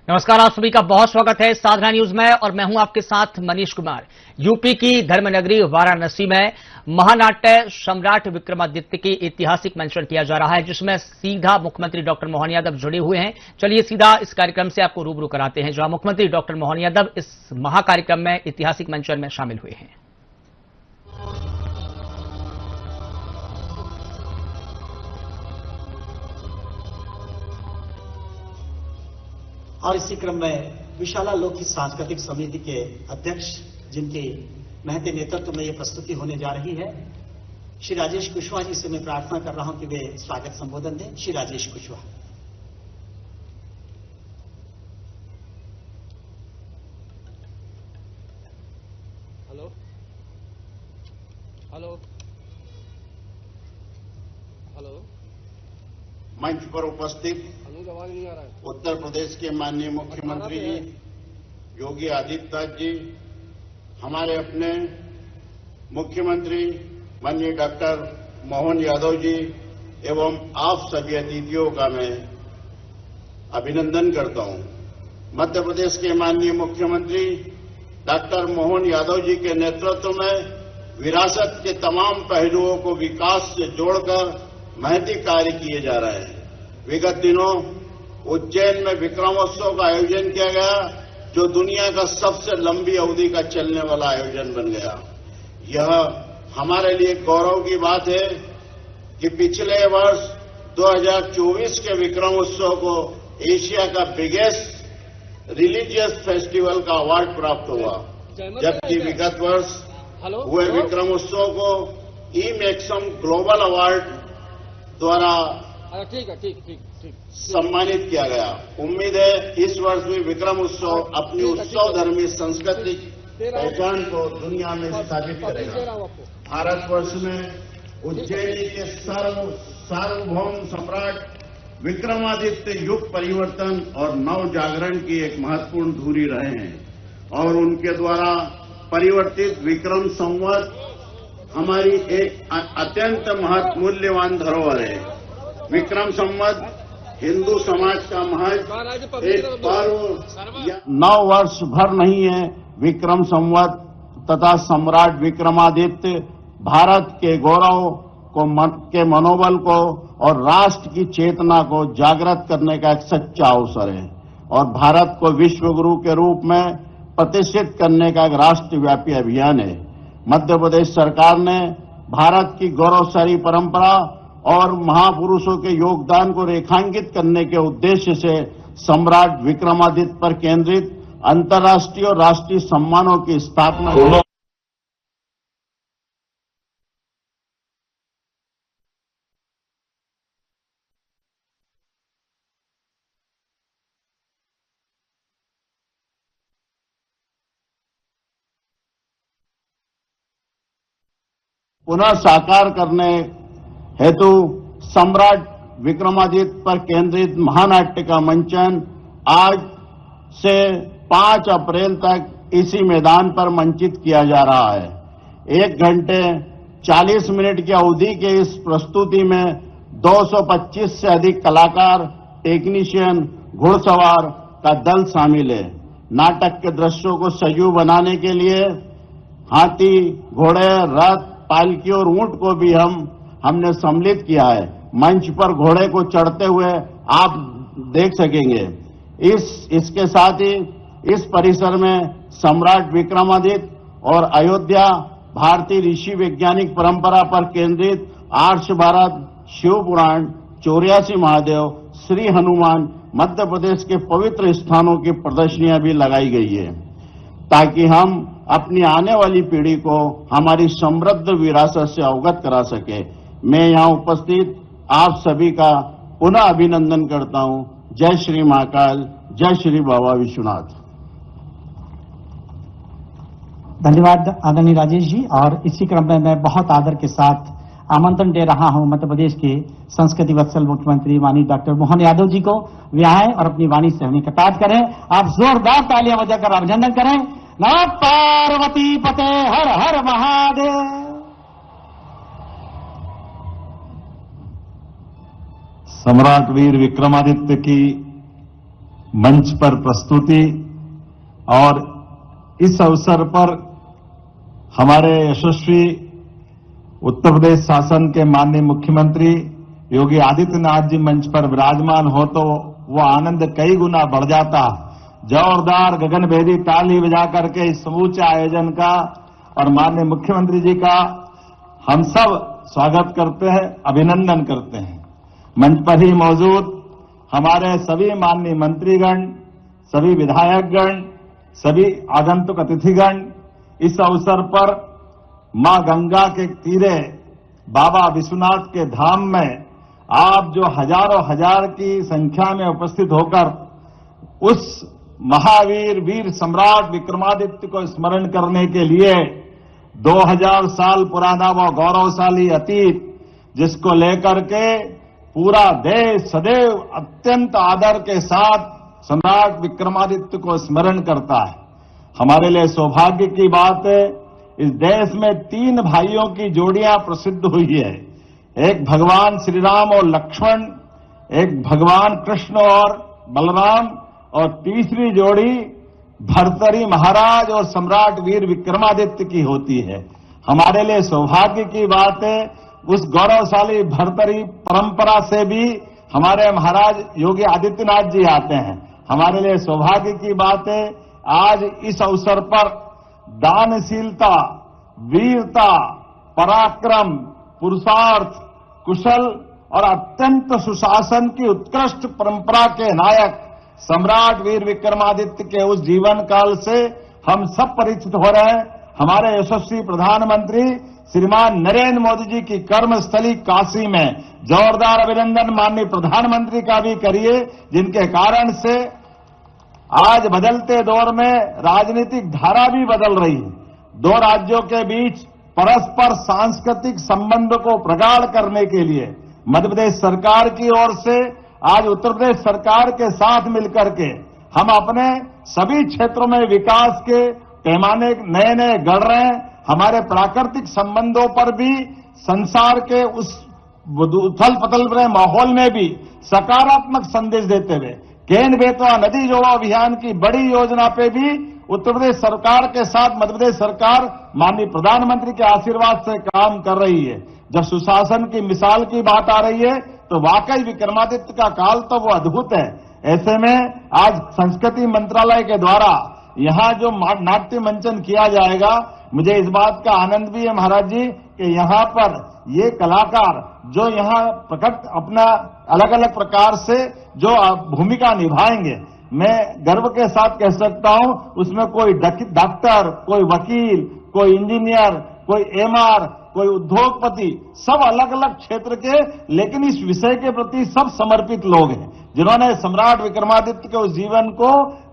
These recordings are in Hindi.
नमस्कार, आप सभी का बहुत स्वागत है साधना न्यूज में और मैं हूं आपके साथ मनीष कुमार। यूपी की धर्मनगरी वाराणसी में महानाट्य सम्राट विक्रमादित्य की ऐतिहासिक मंचन किया जा रहा है, जिसमें सीधा मुख्यमंत्री डॉक्टर मोहन यादव जुड़े हुए हैं। चलिए सीधा इस कार्यक्रम से आपको रूबरू कराते हैं, जहां मुख्यमंत्री डॉक्टर मोहन यादव इस महाकार्यक्रम में ऐतिहासिक मंचन में शामिल हुए हैं। और इसी क्रम में विशाला लोकहित सांस्कृतिक समिति के अध्यक्ष, जिनके महते नेतृत्व में यह प्रस्तुति होने जा रही है, श्री राजेश कुशवाहा जी से मैं प्रार्थना कर रहा हूं कि वे स्वागत संबोधन दें। Shri Rajesh Kushwaha. Hello hello hello. मंच पर उपस्थित आवाज नहीं आ रहा है। उत्तर प्रदेश के माननीय मुख्यमंत्री जी योगी आदित्यनाथ जी, हमारे अपने मुख्यमंत्री माननीय डॉक्टर मोहन यादव जी एवं आप सभी अतिथियों का मैं अभिनंदन करता हूं। मध्य प्रदेश के माननीय मुख्यमंत्री डॉक्टर मोहन यादव जी के नेतृत्व में विरासत के तमाम पहलुओं को विकास से जोड़कर महती कार्य किए जा रहे हैं। विगत दिनों उज्जैन में विक्रमोत्सव का आयोजन किया गया, जो दुनिया का सबसे लंबी अवधि का चलने वाला आयोजन बन गया। यह हमारे लिए गौरव की बात है कि पिछले वर्ष 2024 के विक्रमोत्सव को एशिया का बिगेस्ट रिलीजियस फेस्टिवल का अवार्ड प्राप्त हुआ, जबकि विगत वर्ष हुए विक्रमोत्सव को ई-मैक्सम ग्लोबल अवार्ड द्वारा ठीक सम्मानित किया गया। उम्मीद है इस वर्ष भी विक्रम उत्सव अपनी उत्सव धर्मी सांस्कृतिक पहचान को दुनिया में स्थापित करेगा। भारतवर्ष में उज्जैनी के सार्वभौम सम्राट विक्रमादित्य युग परिवर्तन और नव जागरण की एक महत्वपूर्ण धुरी रहे हैं और उनके द्वारा परिवर्तित विक्रम संवत हमारी एक अत्यंत मूल्यवान धरोहर है। विक्रम संवत हिंदू समाज का महज एक पर्व 9 वर्ष भर नहीं है। विक्रम संवत तथा सम्राट विक्रमादित्य भारत के गौरव के मनोबल को और राष्ट्र की चेतना को जागृत करने का एक सच्चा अवसर है और भारत को विश्व गुरु के रूप में प्रतिष्ठित करने का एक राष्ट्रव्यापी अभियान है। मध्य प्रदेश सरकार ने भारत की गौरवशाली परंपरा और महापुरुषों के योगदान को रेखांकित करने के उद्देश्य से सम्राट विक्रमादित्य पर केंद्रित अंतर्राष्ट्रीय और राष्ट्रीय सम्मानों की स्थापना की। पुनः साकार करने हेतु सम्राट विक्रमादित्य पर केंद्रित महानाट्य का मंचन आज से 5 अप्रैल तक इसी मैदान पर मंचित किया जा रहा है। 1 घंटे 40 मिनट की अवधि के इस प्रस्तुति में 225 से अधिक कलाकार, टेक्नीशियन, घुड़सवार का दल शामिल है। नाटक के दृश्यों को सजीव बनाने के लिए हाथी, घोड़े, रथ, पालकी और ऊंट को भी हमने सम्मिलित किया है। मंच पर घोड़े को चढ़ते हुए आप देख सकेंगे। इसके साथ ही इस परिसर में सम्राट विक्रमादित्य और अयोध्या भारतीय ऋषि वैज्ञानिक परंपरा पर केंद्रित आर्ष भारत, शिव पुराण, 84 महादेव, श्री हनुमान, मध्य प्रदेश के पवित्र स्थानों की प्रदर्शनियां भी लगाई गई है, ताकि हम अपनी आने वाली पीढ़ी को हमारी समृद्ध विरासत से अवगत करा सके। मैं यहां उपस्थित आप सभी का पुनः अभिनंदन करता हूं। जय श्री महाकाल, जय श्री बाबा विश्वनाथ। धन्यवाद आदरणीय राजेश जी। और इसी क्रम में मैं बहुत आदर के साथ आमंत्रण दे रहा हूं मध्य प्रदेश के संस्कृति वत्सल मुख्यमंत्री माननीय डॉक्टर मोहन यादव जी को। वे आए और अपनी वाणी से हमें कटाक्ष करें। आप जोरदार तालियां बजाकर अभिनंदन करें। नमः पार्वती पते, हर हर महादेव। सम्राट वीर विक्रमादित्य की मंच पर प्रस्तुति और इस अवसर पर हमारे यशस्वी उत्तर प्रदेश शासन के माननीय मुख्यमंत्री योगी आदित्यनाथ जी मंच पर विराजमान हो तो वो आनंद कई गुना बढ़ जाता। जोरदार गगनभेदी ताली बजा करके इस समूचे आयोजन का और माननीय मुख्यमंत्री जी का हम सब स्वागत करते हैं, अभिनंदन करते हैं। मंच पर ही मौजूद हमारे सभी माननीय मंत्रीगण, सभी विधायकगण, सभी आगंतुक अतिथिगण, इस अवसर पर मां गंगा के तीरे बाबा विश्वनाथ के धाम में आप जो हजारों हजार की संख्या में उपस्थित होकर उस महावीर वीर सम्राट विक्रमादित्य को स्मरण करने के लिए 2000 साल पुराना वो गौरवशाली अतीत जिसको लेकर के पूरा देश सदैव अत्यंत आदर के साथ सम्राट विक्रमादित्य को स्मरण करता है। हमारे लिए सौभाग्य की बात है, इस देश में 3 भाइयों की जोड़ियां प्रसिद्ध हुई है। एक भगवान श्री राम और लक्ष्मण, एक भगवान कृष्ण और बलराम, और तीसरी जोड़ी भर्तरी महाराज और सम्राट वीर विक्रमादित्य की होती है। हमारे लिए सौभाग्य की बात है, उस गौरवशाली भर्तरी परंपरा से भी हमारे महाराज योगी आदित्यनाथ जी आते हैं। हमारे लिए सौभाग्य की बात है, आज इस अवसर पर दानशीलता, वीरता, पराक्रम, पुरुषार्थ, कुशल और अत्यंत सुशासन की उत्कृष्ट परंपरा के नायक सम्राट वीर विक्रमादित्य के उस जीवन काल से हम सब परिचित हो रहे हैं। हमारे यशस्वी प्रधानमंत्री श्रीमान नरेंद्र मोदी जी की कर्मस्थली काशी में जोरदार अभिनंदन माननीय प्रधानमंत्री का भी करिए, जिनके कारण से आज बदलते दौर में राजनीतिक धारा भी बदल रही है। 2 राज्यों के बीच परस्पर सांस्कृतिक संबंध को प्रगाढ़ करने के लिए मध्य प्रदेश सरकार की ओर से आज उत्तर प्रदेश सरकार के साथ मिलकर के हम अपने सभी क्षेत्रों में विकास के पैमाने नए नए गढ़ रहे हैं। हमारे प्राकृतिक संबंधों पर भी संसार के उस उथल पथल रहे माहौल में भी सकारात्मक संदेश देते हुए केन बेतवा नदी जोड़ो अभियान की बड़ी योजना पे भी उत्तर प्रदेश सरकार के साथ मध्य प्रदेश सरकार माननीय प्रधानमंत्री के आशीर्वाद से काम कर रही है। जब सुशासन की मिसाल की बात आ रही है तो वाकई विक्रमादित्य का काल तो वो अद्भुत है। ऐसे में आज संस्कृति मंत्रालय के द्वारा यहाँ जो नाट्य मंचन किया जाएगा, मुझे इस बात का आनंद भी है महाराज जी कि यहाँ पर ये कलाकार जो यहाँ प्रकट अपना अलग अलग प्रकार से जो भूमिका निभाएंगे, मैं गर्व के साथ कह सकता हूं उसमें कोई डॉक्टर, कोई वकील, कोई इंजीनियर, कोई एमआर, कोई उद्योगपति, सब अलग अलग क्षेत्र के, लेकिन इस विषय के प्रति सब समर्पित लोग हैं जिन्होंने सम्राट विक्रमादित्य के उस जीवन को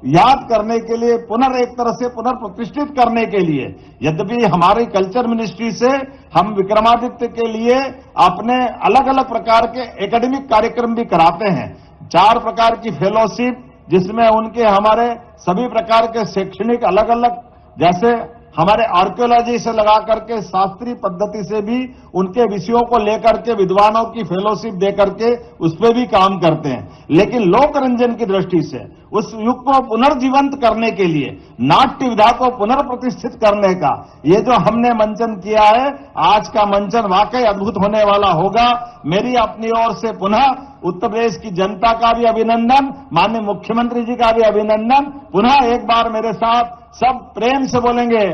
याद करने के लिए एक तरह से पुनर्प्रतिष्ठित करने के लिए, यद्यपि हमारी कल्चर मिनिस्ट्री से हम विक्रमादित्य के लिए अपने अलग अलग प्रकार के एकेडमिक कार्यक्रम भी कराते हैं। 4 प्रकार की फेलोशिप जिसमें उनके हमारे सभी प्रकार के शैक्षणिक अलग अलग, जैसे हमारे आर्कियोलॉजी से लगा करके शास्त्रीय पद्धति से भी उनके विषयों को लेकर के विद्वानों की फेलोशिप दे करके उस पर भी काम करते हैं। लेकिन लोक रंजन की दृष्टि से उस युग को पुनर्जीवंत करने के लिए, नाट्य विधा को पुनर्प्रतिष्ठित करने का ये जो हमने मंचन किया है, आज का मंचन वाकई अद्भुत होने वाला होगा। मेरी अपनी ओर से पुनः उत्तर प्रदेश की जनता का भी अभिनंदन, माननीय मुख्यमंत्री जी का भी अभिनंदन। पुनः एक बार मेरे साथ सब प्रेम से बोलेंगे,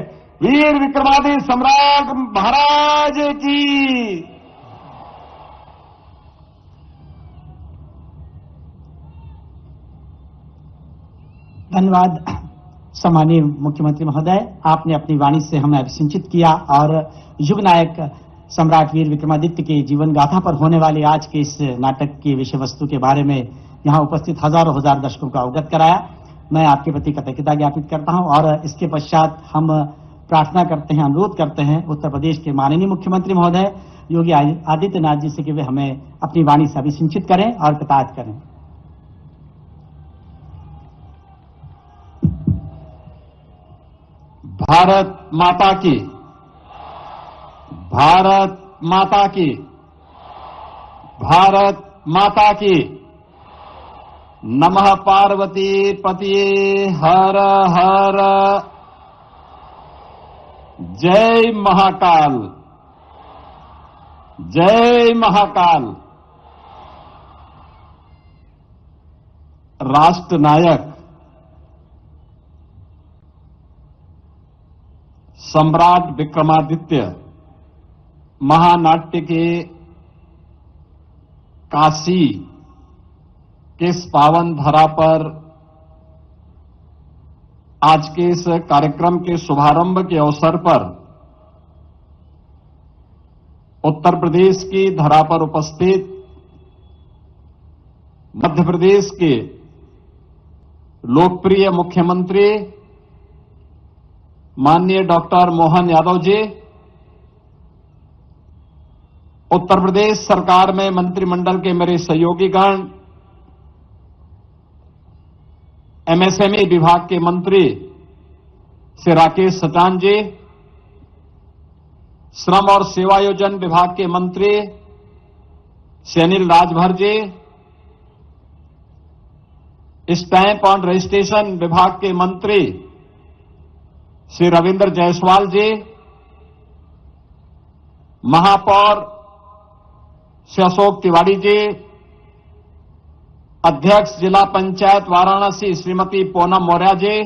वीर विक्रमादित्य सम्राट महाराज की। धन्यवाद सम्मानीय मुख्यमंत्री महोदय, आपने अपनी वाणी से हमें अभिसिंचित किया और युग नायक सम्राट वीर विक्रमादित्य के जीवन गाथा पर होने वाले आज के इस नाटक की विषय वस्तु के बारे में यहाँ उपस्थित हजारों हजार दर्शकों को अवगत कराया। मैं आपके प्रति कृतज्ञता ज्ञापित करता हूं और इसके पश्चात हम प्रार्थना करते हैं, अनुरोध करते हैं उत्तर प्रदेश के माननीय मुख्यमंत्री महोदय योगी आदित्यनाथ जी से कि वे हमें अपनी वाणी से अभिसिंचित करें और कृतार्थ करें। भारत माता की, भारत माता की, भारत माता की। नमः पार्वती पतिये हर हर। जय महाकाल, जय महाकाल। राष्ट्र नायक सम्राट विक्रमादित्य महानाट्य के काशी के इस पावन धरा पर आज के इस कार्यक्रम के शुभारंभ के अवसर पर उत्तर प्रदेश की धरा पर उपस्थित मध्य प्रदेश के लोकप्रिय मुख्यमंत्री माननीय डॉक्टर मोहन यादव जी, उत्तर प्रदेश सरकार में मंत्रिमंडल के मेरे सहयोगीगण, एमएसएमई विभाग के मंत्री श्री राकेश सचान जी, श्रम और सेवायोजन विभाग के मंत्री श्री अनिल राजभर जी, स्टैंप और रजिस्ट्रेशन विभाग के मंत्री श्री रविंद्र जायसवाल जी, महापौर श्री अशोक तिवारी जी, अध्यक्ष जिला पंचायत वाराणसी श्रीमती पूनम मौर्य जी,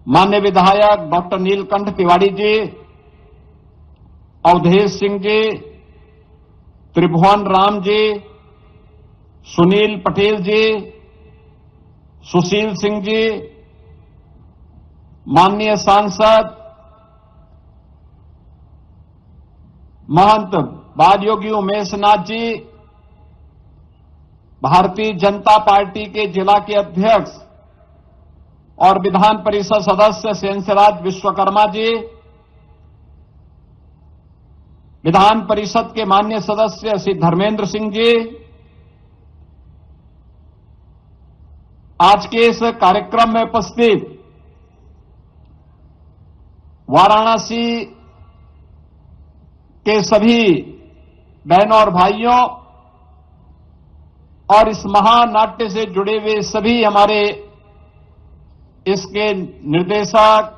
माननीय विधायक डॉक्टर नीलकंठ तिवारी जी, अवधेश सिंह जी, त्रिभुवन राम जी, सुनील पटेल जी, सुशील सिंह जी, माननीय सांसद महंत बादयोगी उमेश नाथ जी, भारतीय जनता पार्टी के जिला के अध्यक्ष और विधान परिषद सदस्य शेषराज विश्वकर्मा जी, विधान परिषद के माननीय सदस्य श्री धर्मेंद्र सिंह जी, आज के इस कार्यक्रम में उपस्थित वाराणसी के सभी बहनों और भाइयों और इस महानाट्य से जुड़े हुए सभी हमारे इसके निर्देशक,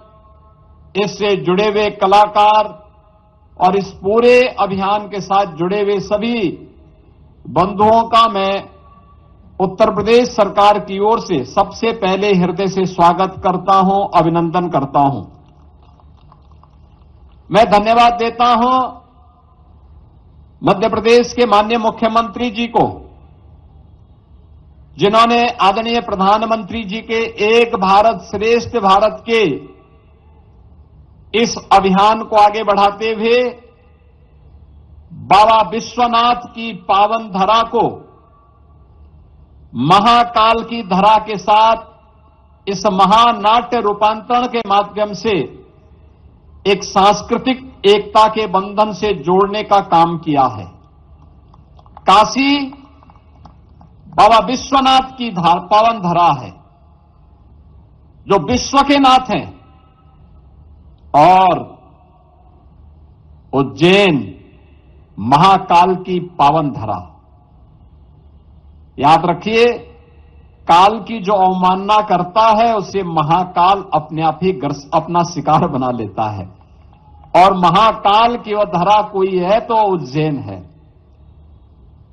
इससे जुड़े हुए कलाकार और इस पूरे अभियान के साथ जुड़े हुए सभी बंधुओं का मैं उत्तर प्रदेश सरकार की ओर से सबसे पहले हृदय से स्वागत करता हूं, अभिनंदन करता हूं। मैं धन्यवाद देता हूं मध्य प्रदेश के माननीय मुख्यमंत्री जी को, जिन्होंने आदरणीय प्रधानमंत्री जी के एक भारत श्रेष्ठ भारत के इस अभियान को आगे बढ़ाते हुए बाबा विश्वनाथ की पावन धरा को महाकाल की धरा के साथ इस महानाट्य रूपांतरण के माध्यम से एक सांस्कृतिक एकता के बंधन से जोड़ने का काम किया है। काशी बाबा विश्वनाथ की पावन धरा है, जो विश्व के नाथ हैं, और उज्जैन महाकाल की पावन धरा। याद रखिए, काल की जो अवमानना करता है उसे महाकाल अपने आप ही अपना शिकार बना लेता है, और महाकाल की वह धरा कोई है तो उज्जैन है।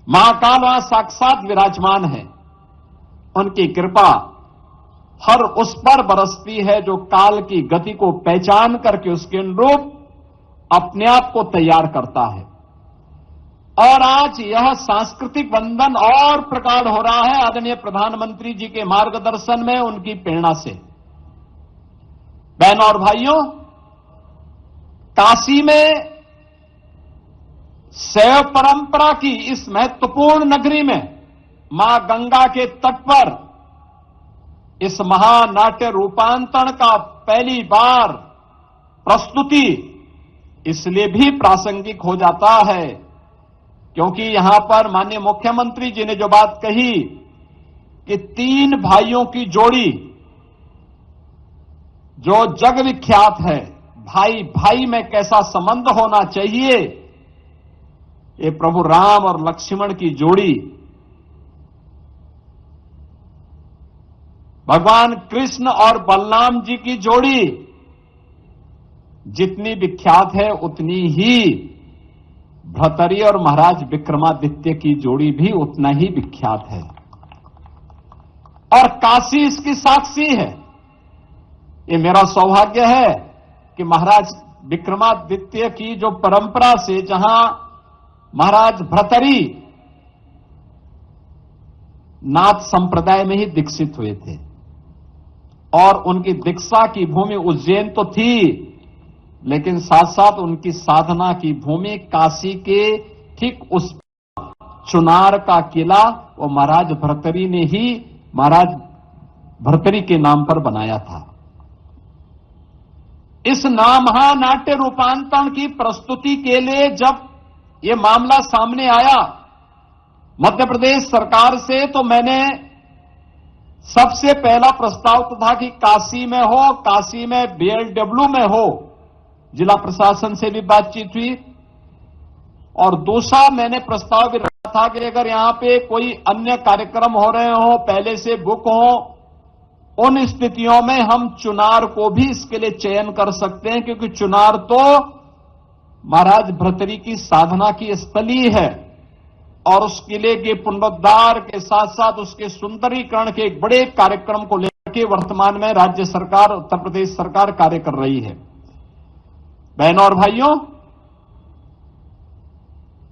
महाकाल वहां साक्षात विराजमान है, उनकी कृपा हर उस पर बरसती है जो काल की गति को पहचान करके उसके अनुरूप अपने आप को तैयार करता है। और आज यह सांस्कृतिक बंधन और प्रगाढ़ हो रहा है आदरणीय प्रधानमंत्री जी के मार्गदर्शन में, उनकी प्रेरणा से। बहनों और भाइयों, काशी में शैव परंपरा की इस महत्वपूर्ण नगरी में मां गंगा के तट पर इस महानाट्य रूपांतरण का पहली बार प्रस्तुति इसलिए भी प्रासंगिक हो जाता है क्योंकि यहां पर माननीय मुख्यमंत्री जी ने जो बात कही कि 3 भाइयों की जोड़ी जो जग विख्यात है, भाई भाई में कैसा संबंध होना चाहिए, ये प्रभु राम और लक्ष्मण की जोड़ी भगवान कृष्ण और बलराम जी की जोड़ी जितनी विख्यात है उतनी ही भर्तृहरि और महाराज विक्रमादित्य की जोड़ी भी उतना ही विख्यात है और काशी इसकी साक्षी है। ये मेरा सौभाग्य है कि महाराज विक्रमादित्य की जो परंपरा से जहां महाराज भर्तृहरि नाथ संप्रदाय में ही दीक्षित हुए थे और उनकी दीक्षा की भूमि उज्जैन तो थी, लेकिन साथ साथ उनकी साधना की भूमि काशी के ठीक उस चुनार का किला वो महाराज भर्तृहरि ने ही महाराज भर्तृहरि के नाम पर बनाया था। इस महानाट्य रूपांतरण की प्रस्तुति के लिए जब ये मामला सामने आया मध्य प्रदेश सरकार से, तो मैंने सबसे पहला प्रस्ताव तो था कि काशी में हो, काशी में बीएलडब्ल्यू में हो। जिला प्रशासन से भी बातचीत हुई और दूसरा मैंने प्रस्ताव भी रखा था कि अगर यहां पे कोई अन्य कार्यक्रम हो रहे हो, पहले से बुक हो, उन स्थितियों में हम चुनार को भी इसके लिए चयन कर सकते हैं, क्योंकि चुनार तो महाराज भर्तृहरि की साधना की स्थली है और उस किले के पुनरुद्धार के साथ साथ उसके सुंदरीकरण के एक बड़े कार्यक्रम को लेकर के वर्तमान में राज्य सरकार, उत्तर प्रदेश सरकार कार्य कर रही है। बहनों और भाइयों,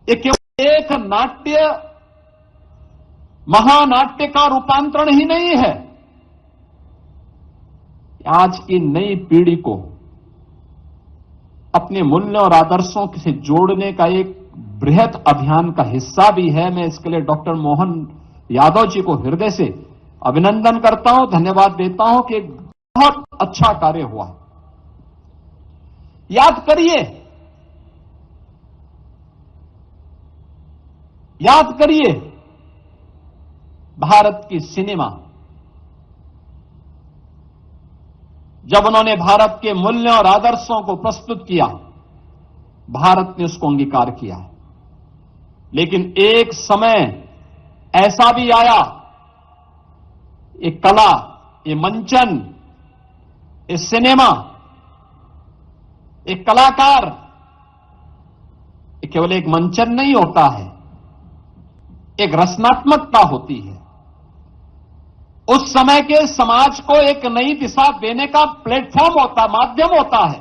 ये केवल एक नाट्य महानाट्य का रूपांतरण ही नहीं है, आज की नई पीढ़ी को अपने मूल्य और आदर्शों से जोड़ने का एक बृहद अभियान का हिस्सा भी है। मैं इसके लिए डॉक्टर मोहन यादव जी को हृदय से अभिनंदन करता हूं, धन्यवाद देता हूं कि बहुत अच्छा कार्य हुआ है। याद करिए भारत की सिनेमा, जब उन्होंने भारत के मूल्यों और आदर्शों को प्रस्तुत किया, भारत ने उसको अंगीकार किया है। लेकिन एक समय ऐसा भी आया, ये कला, ये मंचन, ये सिनेमा, एक कलाकार, ये केवल एक मंचन नहीं होता है, एक रचनात्मकता होती है। उस समय के समाज को एक नई दिशा देने का प्लेटफॉर्म होता, माध्यम होता है।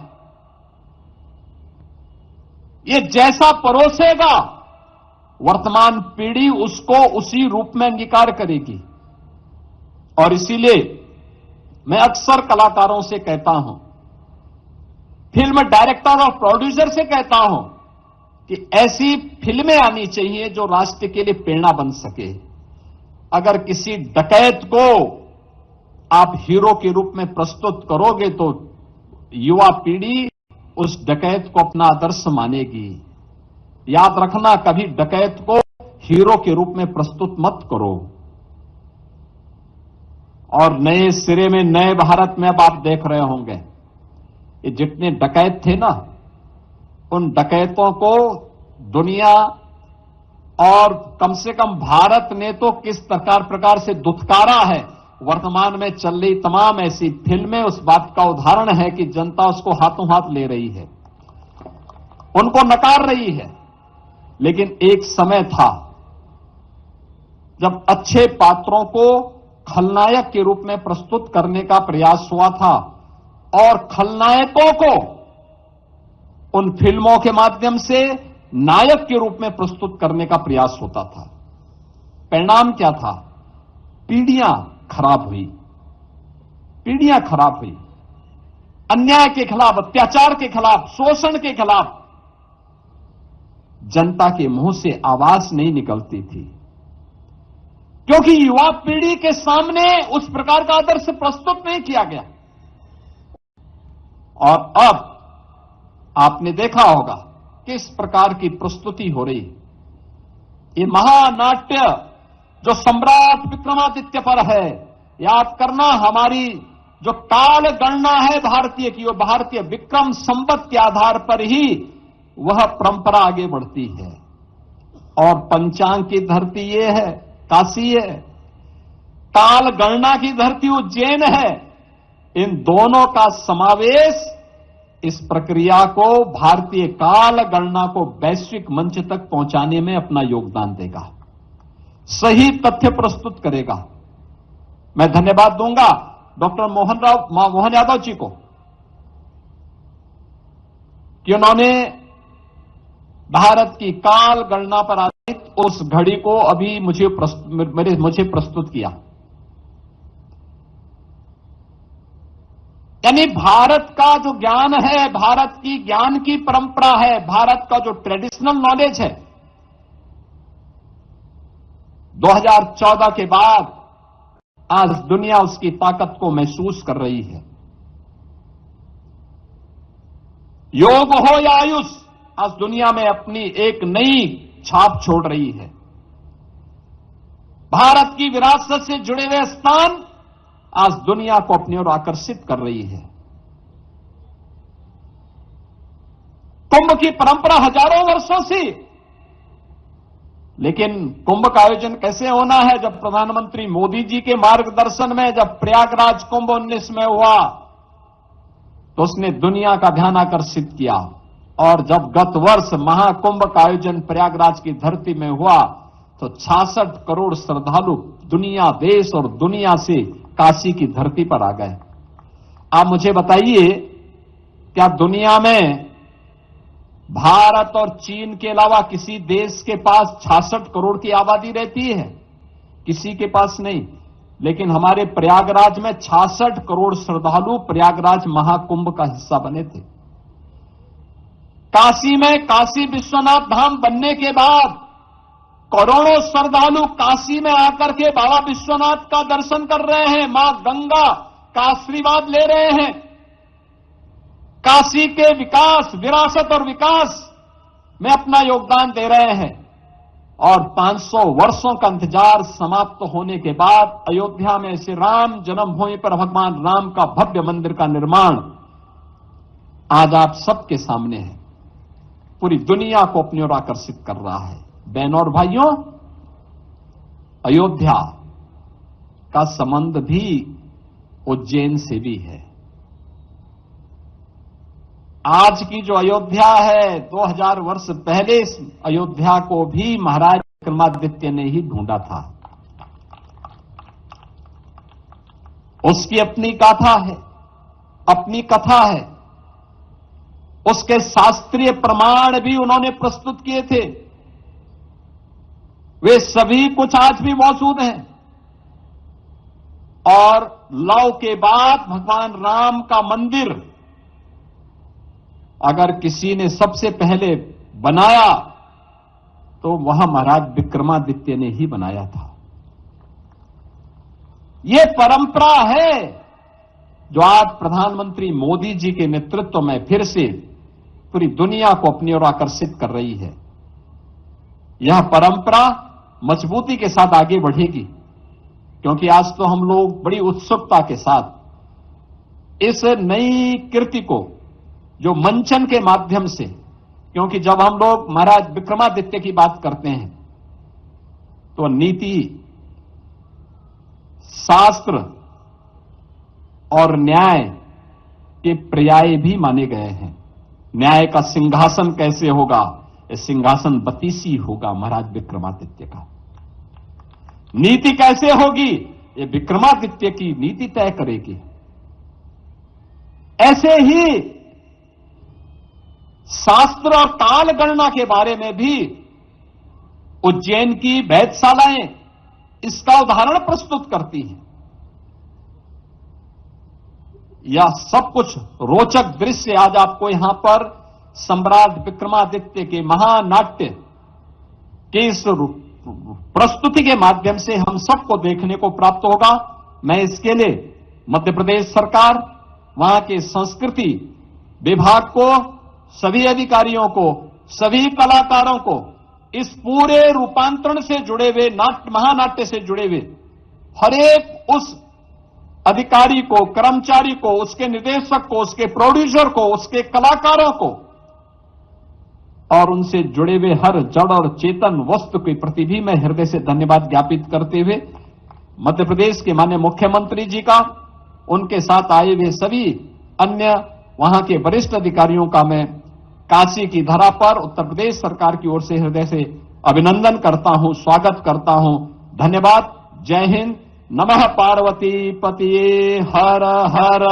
ये जैसा परोसेगा वर्तमान पीढ़ी उसको उसी रूप में अंगीकार करेगी। और इसीलिए मैं अक्सर कलाकारों से कहता हूं, फिल्म डायरेक्टर और प्रोड्यूसर से कहता हूं कि ऐसी फिल्में आनी चाहिए जो राष्ट्र के लिए प्रेरणा बन सके। अगर किसी डकैत को आप हीरो के रूप में प्रस्तुत करोगे तो युवा पीढ़ी उस डकैत को अपना आदर्श मानेगी। याद रखना, कभी डकैत को हीरो के रूप में प्रस्तुत मत करो। और नए सिरे में, नए भारत में अब आप देख रहे होंगे, ये जितने डकैत थे ना, उन डकैतों को दुनिया और कम से कम भारत ने तो किस प्रकार से दुत्कारा है। वर्तमान में चल रही तमाम ऐसी फिल्में उस बात का उदाहरण है कि जनता उसको हाथों हाथ ले रही है, उनको नकार रही है। लेकिन एक समय था जब अच्छे पात्रों को खलनायक के रूप में प्रस्तुत करने का प्रयास हुआ था और खलनायकों को उन फिल्मों के माध्यम से नायक के रूप में प्रस्तुत करने का प्रयास होता था। परिणाम क्या था? पीढ़ियां खराब हुई, पीढ़ियां खराब हुई। अन्याय के खिलाफ, अत्याचार के खिलाफ, शोषण के खिलाफ जनता के मुंह से आवाज नहीं निकलती थी, क्योंकि युवा पीढ़ी के सामने उस प्रकार का आदर्श प्रस्तुत नहीं किया गया। और अब आपने देखा होगा किस प्रकार की प्रस्तुति हो रही है। ये महानाट्य जो सम्राट विक्रमादित्य पर है, याद करना, हमारी जो काल गणना है भारतीय की, वो भारतीय विक्रम संवत के आधार पर ही वह परंपरा आगे बढ़ती है। और पंचांग की धरती ये है, काशी है। काल गणना की धरती उज्जैन है, इन दोनों का समावेश इस प्रक्रिया को, भारतीय काल गणना को वैश्विक मंच तक पहुंचाने में अपना योगदान देगा, सही तथ्य प्रस्तुत करेगा। मैं धन्यवाद दूंगा डॉक्टर मोहन यादव जी को कि उन्होंने भारत की काल गणना पर आधारित उस घड़ी को अभी मुझे प्रस्तुत किया। यानी भारत का जो ज्ञान है, भारत की ज्ञान की परंपरा है, भारत का जो ट्रेडिशनल नॉलेज है, 2014 के बाद आज दुनिया उसकी ताकत को महसूस कर रही है। योग हो या आयुष, आज दुनिया में अपनी एक नई छाप छोड़ रही है। भारत की विरासत से जुड़े हुए स्थान आज दुनिया को अपनी ओर आकर्षित कर रही है। कुंभ की परंपरा हजारों वर्षों से, लेकिन कुंभ का आयोजन कैसे होना है? जब प्रधानमंत्री मोदी जी के मार्गदर्शन में जब प्रयागराज कुंभ 19 में हुआ तो उसने दुनिया का ध्यान आकर्षित किया, और जब गत वर्ष महाकुंभ का आयोजन प्रयागराज की धरती में हुआ तो 66 करोड़ श्रद्धालु दुनिया, देश और दुनिया से काशी की धरती पर आ गए। आप मुझे बताइए, क्या दुनिया में भारत और चीन के अलावा किसी देश के पास 66 करोड़ की आबादी रहती है? किसी के पास नहीं। लेकिन हमारे प्रयागराज में 66 करोड़ श्रद्धालु प्रयागराज महाकुंभ का हिस्सा बने थे। काशी में काशी विश्वनाथ धाम बनने के बाद करोड़ों श्रद्धालु काशी में आकर के बाबा विश्वनाथ का दर्शन कर रहे हैं, मां गंगा का आशीर्वाद ले रहे हैं, काशी के विकास, विरासत और विकास में अपना योगदान दे रहे हैं। और 500 वर्षों का इंतजार समाप्त होने के बाद अयोध्या में श्री राम जन्मभूमि पर भगवान राम का भव्य मंदिर का निर्माण आज आप सबके सामने है, पूरी दुनिया को अपनी ओर आकर्षित कर रहा है। बहनों और भाइयों, अयोध्या का संबंध भी उज्जैन से भी है। आज की जो अयोध्या है, 2000 वर्ष पहले इस अयोध्या को भी महाराज विक्रमादित्य ने ही ढूंढा था। उसकी अपनी गाथा है, अपनी कथा है, उसके शास्त्रीय प्रमाण भी उन्होंने प्रस्तुत किए थे। वे सभी कुछ आज भी मौजूद हैं। और लव के बाद भगवान राम का मंदिर अगर किसी ने सबसे पहले बनाया तो वह महाराज विक्रमादित्य ने ही बनाया था। यह परंपरा है जो आज प्रधानमंत्री मोदी जी के नेतृत्व में फिर से पूरी दुनिया को अपनी ओर आकर्षित कर रही है। यह परंपरा मजबूती के साथ आगे बढ़ेगी, क्योंकि आज तो हम लोग बड़ी उत्सुकता के साथ इस नई कृति को, जो मंचन के माध्यम से, क्योंकि जब हम लोग महाराज विक्रमादित्य की बात करते हैं तो नीति, शास्त्र और न्याय के पर्याय भी माने गए हैं। न्याय का सिंहासन कैसे होगा? यह सिंहासन बतीसी होगा महाराज विक्रमादित्य का। नीति कैसे होगी? ये विक्रमादित्य की नीति तय करेगी। ऐसे ही शास्त्र और काल गणना के बारे में भी उज्जैन की वेधशालाएं इसका उदाहरण प्रस्तुत करती हैं। यह सब कुछ रोचक दृश्य आज आपको यहां पर सम्राट विक्रमादित्य के महानाट्य की इस प्रस्तुति के माध्यम से हम सबको देखने को प्राप्त होगा। मैं इसके लिए मध्य प्रदेश सरकार, वहां के संस्कृति विभाग को, सभी अधिकारियों को, सभी कलाकारों को इस पूरे रूपांतरण से जुड़े हुए महानाट्य से जुड़े हुए हर एक उस अधिकारी को, कर्मचारी को, उसके निर्देशक को, उसके प्रोड्यूसर को, उसके कलाकारों को और उनसे जुड़े हुए हर जड़ और चेतन वस्तु के प्रति भी मैं हृदय से धन्यवाद ज्ञापित करते हुए मध्य प्रदेश के माननीय मुख्यमंत्री जी का, उनके साथ आए हुए सभी अन्य वहां के वरिष्ठ अधिकारियों का मैं काशी की धरा पर उत्तर प्रदेश सरकार की ओर से हृदय से अभिनंदन करता हूं, स्वागत करता हूं। धन्यवाद। जय हिंद। नमः पार्वती पतिये हर हर